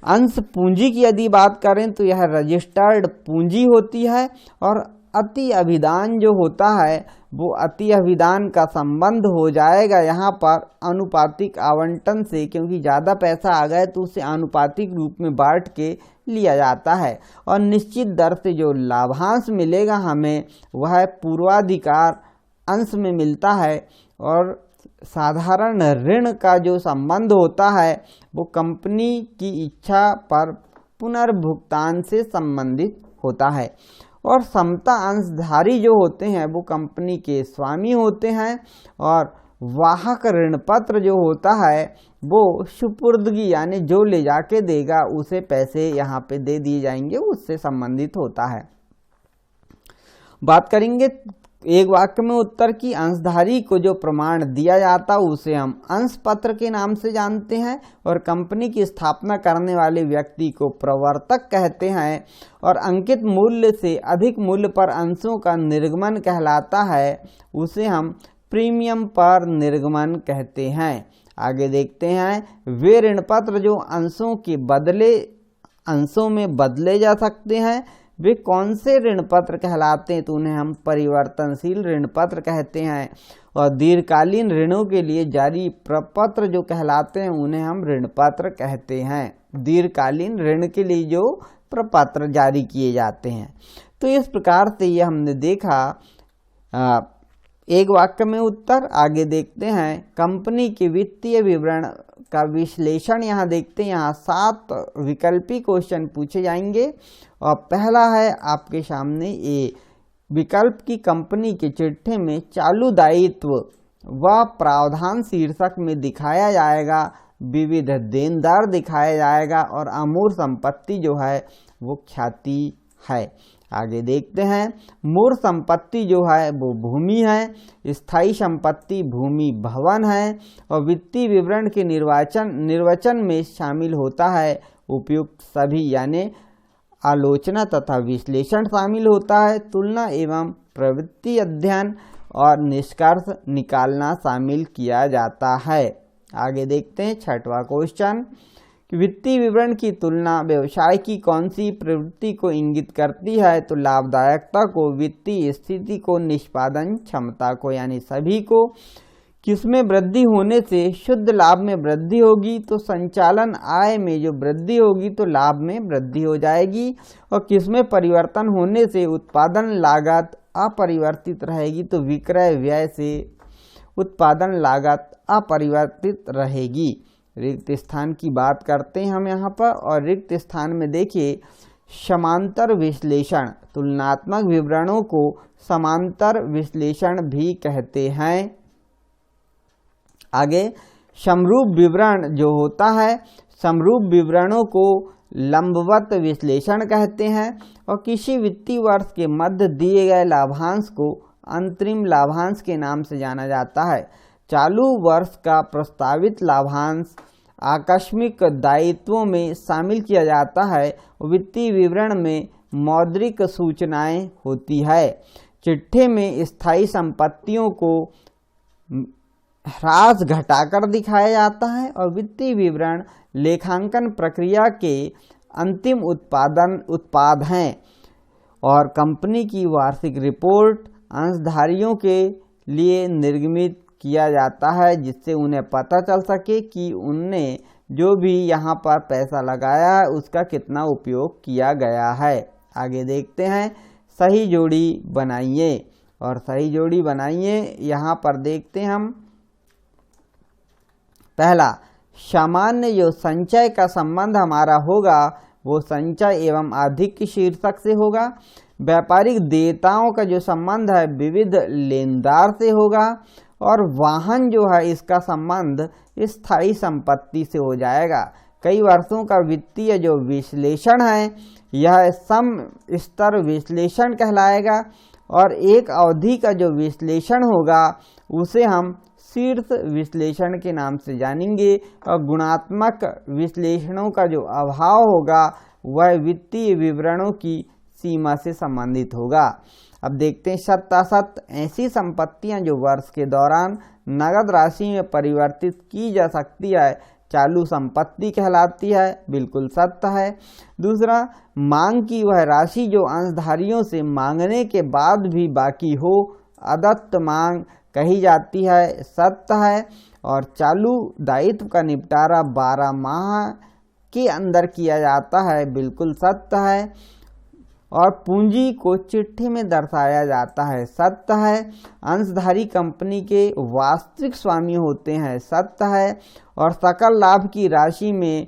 अंश पूंजी की यदि बात करें तो यह रजिस्टर्ड पूंजी होती है, और अति अभिदान जो होता है वो अति अभिदान का संबंध हो जाएगा यहाँ पर अनुपातिक आवंटन से, क्योंकि ज़्यादा पैसा आ गया तो उसे अनुपातिक रूप में बांट के लिया जाता है। और निश्चित दर से जो लाभांश मिलेगा हमें वह पूर्वाधिकार अंश में मिलता है। और साधारण ऋण का जो संबंध होता है वो कंपनी की इच्छा पर पुनर्भुगतान से संबंधित होता है। और समता अंशधारी जो होते हैं वो कंपनी के स्वामी होते हैं। और वाहक ऋण पत्र जो होता है वो सुपुर्दगी यानी जो ले जाके देगा उसे पैसे यहाँ पे दे दिए जाएंगे, उससे संबंधित होता है। बात करेंगे एक वाक्य में उत्तर की। अंशधारी को जो प्रमाण दिया जाता है उसे हम अंश पत्र के नाम से जानते हैं, और कंपनी की स्थापना करने वाले व्यक्ति को प्रवर्तक कहते हैं। और अंकित मूल्य से अधिक मूल्य पर अंशों का निर्गमन कहलाता है, उसे हम प्रीमियम पर निर्गमन कहते हैं। आगे देखते हैं वे ऋण पत्र जो अंशों में बदले जा सकते हैं वे कौन से ऋण पत्र कहलाते हैं, तो उन्हें हम परिवर्तनशील ऋण पत्र कहते हैं। और दीर्घकालीन ऋणों के लिए जारी प्रपत्र जो कहलाते हैं उन्हें हम ऋण पत्र कहते हैं। दीर्घकालीन ऋण के लिए जो प्रपत्र जारी किए जाते हैं। तो इस प्रकार से ये हमने देखा एक वाक्य में उत्तर। आगे देखते हैं कंपनी के वित्तीय विवरण का विश्लेषण। यहाँ देखते हैं, यहाँ 7 विकल्पी क्वेश्चन पूछे जाएंगे। और पहला है आपके सामने ये विकल्प की कंपनी के चिट्ठे में चालू दायित्व व प्रावधान शीर्षक में दिखाया जाएगा, विविध देनदार दिखाया जाएगा, और अमूर्त संपत्ति जो है वो ख्याति है। आगे देखते हैं मूर्त संपत्ति जो है वो भूमि है, स्थायी संपत्ति भूमि भवन है, और वित्तीय विवरण के निर्वचन में शामिल होता है उपयुक्त सभी, यानी आलोचना तथा विश्लेषण शामिल होता है, तुलना एवं प्रवृत्ति अध्ययन और निष्कर्ष निकालना शामिल किया जाता है। आगे देखते हैं 6वां क्वेश्चन कि वित्तीय विवरण की तुलना व्यवसाय की कौन सी प्रवृत्ति को इंगित करती है, तो लाभदायकता को, वित्तीय स्थिति को, निष्पादन क्षमता को, यानी सभी को। किसमें वृद्धि होने से शुद्ध लाभ में वृद्धि होगी, तो संचालन आय में जो वृद्धि होगी तो लाभ में वृद्धि हो जाएगी। और किसमें परिवर्तन होने से उत्पादन लागत अपरिवर्तित रहेगी, तो विक्रय व्यय से उत्पादन लागत अपरिवर्तित रहेगी। रिक्त स्थान की बात करते हैं हम यहाँ पर, और रिक्त स्थान में देखिए समांतर विश्लेषण, तुलनात्मक विवरणों को समांतर विश्लेषण भी कहते हैं। आगे समरूप विवरण जो होता है, समरूप विवरणों को लंबवत विश्लेषण कहते हैं। और किसी वित्तीय वर्ष के मध्य दिए गए लाभांश को अंतरिम लाभांश के नाम से जाना जाता है। चालू वर्ष का प्रस्तावित लाभांश आकस्मिक दायित्वों में शामिल किया जाता है। वित्तीय विवरण में मौद्रिक सूचनाएं होती है। चिट्ठे में स्थायी संपत्तियों को ह्रास घटाकर दिखाया जाता है, और वित्तीय विवरण लेखांकन प्रक्रिया के अंतिम उत्पाद हैं। और कंपनी की वार्षिक रिपोर्ट अंशधारियों के लिए निर्गमित किया जाता है, जिससे उन्हें पता चल सके कि उनने जो भी यहाँ पर पैसा लगाया है उसका कितना उपयोग किया गया है। आगे देखते हैं सही जोड़ी बनाइए, और सही जोड़ी बनाइए यहाँ पर देखते हैं हम। पहला, सामान्य जो संचय का संबंध हमारा होगा वो संचय एवं अधिक शीर्षक से होगा। व्यापारिक देयताओं का जो संबंध है विविध लेनदार से होगा, और वाहन जो है इसका संबंध स्थायी संपत्ति से हो जाएगा। कई वर्षों का वित्तीय जो विश्लेषण है यह सम स्तर विश्लेषण कहलाएगा, और एक अवधि का जो विश्लेषण होगा उसे हम शीर्ष विश्लेषण के नाम से जानेंगे, और गुणात्मक विश्लेषणों का जो अभाव होगा वह वित्तीय विवरणों की सीमा से संबंधित होगा। अब देखते हैं शत ऐसी संपत्तियां जो वर्ष के दौरान नगद राशि में परिवर्तित की जा सकती है चालू संपत्ति कहलाती है, बिल्कुल सत्य है। दूसरा, मांग की वह राशि जो अंशधारियों से मांगने के बाद भी बाकी हो अदत्त मांग कही जाती है, सत्य है। और चालू दायित्व का निपटारा 12 माह के अंदर किया जाता है, बिल्कुल सत्य है। और पूंजी को चिट्ठी में दर्शाया जाता है, सत्य है। अंशधारी कंपनी के वास्तविक स्वामी होते हैं, सत्य है। और सकल लाभ की राशि में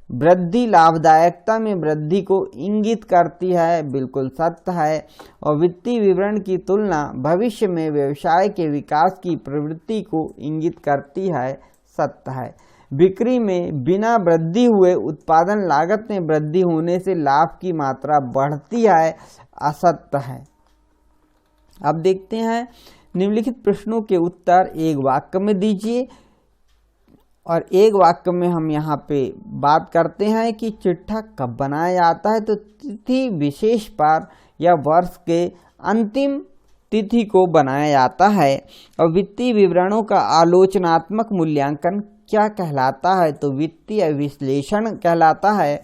वृद्धि लाभदायकता में वृद्धि को इंगित करती है, बिल्कुल सत्य है। और वित्तीय विवरण की तुलना भविष्य में व्यवसाय के विकास की प्रवृत्ति को इंगित करती है, सत्य है। बिक्री में बिना वृद्धि हुए उत्पादन लागत में वृद्धि होने से लाभ की मात्रा बढ़ती है, असत्य है। अब देखते हैं निम्नलिखित प्रश्नों के उत्तर एक वाक्य में दीजिए, और एक वाक्य में हम यहाँ पे बात करते हैं कि चिट्ठा कब बनाया जाता है, तो तिथि विशेष पर या वर्ष के अंतिम तिथि को बनाया जाता है। और वित्तीय विवरणों का आलोचनात्मक मूल्यांकन क्या कहलाता है, तो वित्तीय विश्लेषण कहलाता है।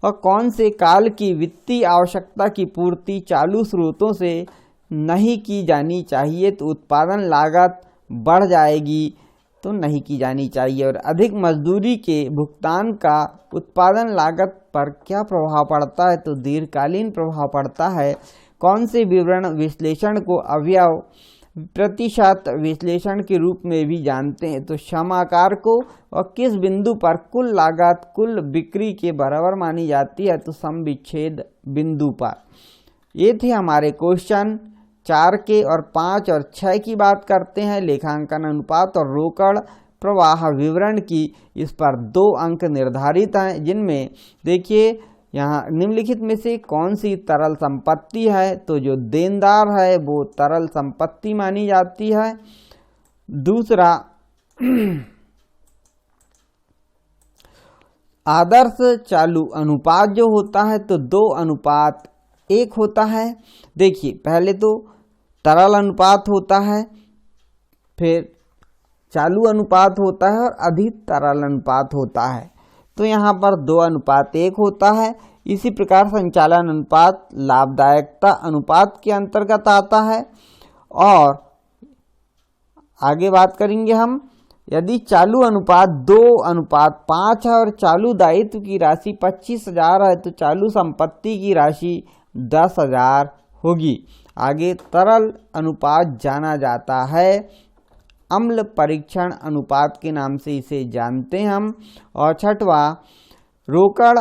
और कौन से काल की वित्तीय आवश्यकता की पूर्ति चालू स्रोतों से नहीं की जानी चाहिए, तो उत्पादन लागत बढ़ जाएगी तो नहीं की जानी चाहिए। और अधिक मजदूरी के भुगतान का उत्पादन लागत पर क्या प्रभाव पड़ता है, तो दीर्घकालीन प्रभाव पड़ता है। कौन से विवरण विश्लेषण को अवयव प्रतिशत विश्लेषण के रूप में भी जानते हैं, तो समाकार को। और किस बिंदु पर कुल लागत कुल बिक्री के बराबर मानी जाती है, तो सम विच्छेद बिंदु पर। ये थे हमारे क्वेश्चन 4 के, और 5 और 6 की बात करते हैं लेखांकन अनुपात और रोकड़ प्रवाह विवरण की। इस पर 2 अंक निर्धारित हैं, जिनमें देखिए यहाँ निम्नलिखित में से कौन सी तरल संपत्ति है, तो जो देनदार है वो तरल संपत्ति मानी जाती है। दूसरा, आदर्श चालू अनुपात जो होता है तो 2:1 होता है। देखिए पहले तो तरल अनुपात होता है, फिर चालू अनुपात होता है और अधिक तरल अनुपात होता है, तो यहाँ पर 2:1 होता है। इसी प्रकार संचालन अनुपात लाभदायकता अनुपात के अंतर्गत आता है। और आगे बात करेंगे हम, यदि चालू अनुपात 2:5 है और चालू दायित्व की राशि 25,000 है, तो चालू संपत्ति की राशि 10,000 होगी। आगे तरल अनुपात जाना जाता है अम्ल परीक्षण अनुपात के नाम से इसे जानते हैं हम। और छठवां, रोकड़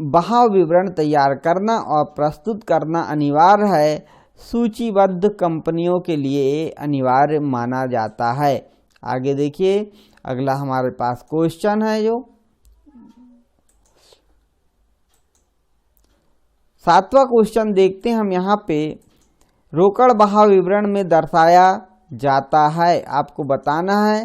बहाव विवरण तैयार करना और प्रस्तुत करना अनिवार्य है, सूचीबद्ध कंपनियों के लिए अनिवार्य माना जाता है। आगे देखिए अगला हमारे पास क्वेश्चन है जो 7वां क्वेश्चन देखते हैं हम। यहाँ पे रोकड़ बहाव विवरण में दर्शाया जाता है, आपको बताना है।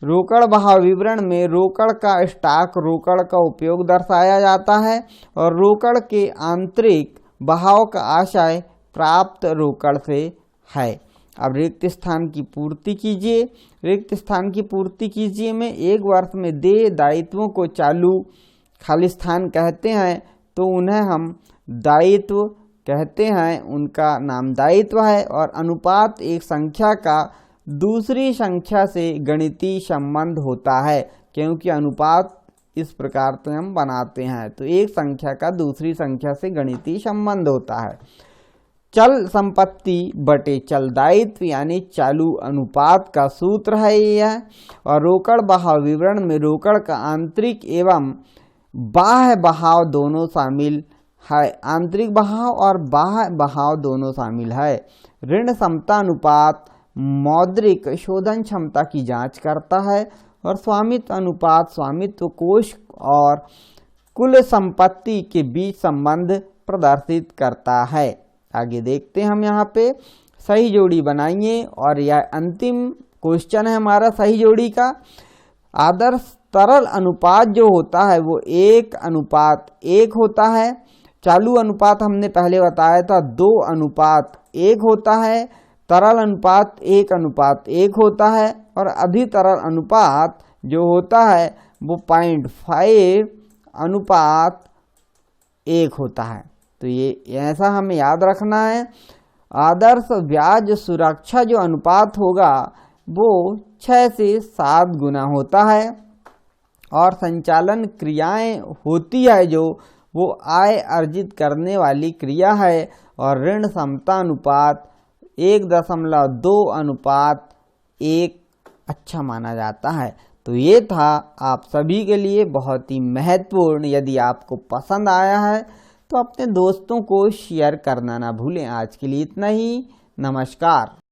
रोकड़ बहाव विवरण में रोकड़ का स्टॉक रोकड़ का उपयोग दर्शाया जाता है और रोकड़ के आंतरिक बहाव का आशय प्राप्त रोकड़ से है। अब रिक्त स्थान की पूर्ति कीजिए। रिक्त स्थान की पूर्ति कीजिए में 1 वर्ष में देय दायित्वों को चालू खाली स्थान कहते हैं, तो उन्हें हम दायित्व कहते हैं, उनका नाम दायित्व है। और अनुपात एक संख्या का दूसरी संख्या से गणितीय संबंध होता है, क्योंकि अनुपात इस प्रकार से हम बनाते हैं, तो एक संख्या का दूसरी संख्या से गणितीय संबंध होता है। चल संपत्ति बटे चल दायित्व यानी चालू अनुपात का सूत्र है यह। और रोकड़ बहाव विवरण में रोकड़ का आंतरिक एवं बाह्य बहाव दोनों शामिल है, आंतरिक बहाव और बाह्य बहाव दोनों शामिल है। ऋण समता अनुपात मौद्रिक शोधन क्षमता की जांच करता है और स्वामित्व अनुपात स्वामित्व कोष और कुल संपत्ति के बीच संबंध प्रदर्शित करता है। आगे देखते हैं हम यहाँ पे सही जोड़ी बनाइए और यह अंतिम क्वेश्चन है हमारा सही जोड़ी का। आदर्श तरल अनुपात जो होता है वो 1:1 होता है। चालू अनुपात हमने पहले बताया था 2:1 होता है। तरल अनुपात 1:1 होता है और अधितरल अनुपात जो होता है वो 0.5:1 होता है। तो ये ऐसा हमें याद रखना है। आदर्श ब्याज सुरक्षा जो अनुपात होगा वो 6 से 7 गुना होता है और संचालन क्रियाएं होती है जो वो आय अर्जित करने वाली क्रिया है और ऋण समता अनुपात 1.2:1 अच्छा माना जाता है। तो ये था आप सभी के लिए बहुत ही महत्वपूर्ण। यदि आपको पसंद आया है तो अपने दोस्तों को शेयर करना ना भूलें। आज के लिए इतना ही। नमस्कार।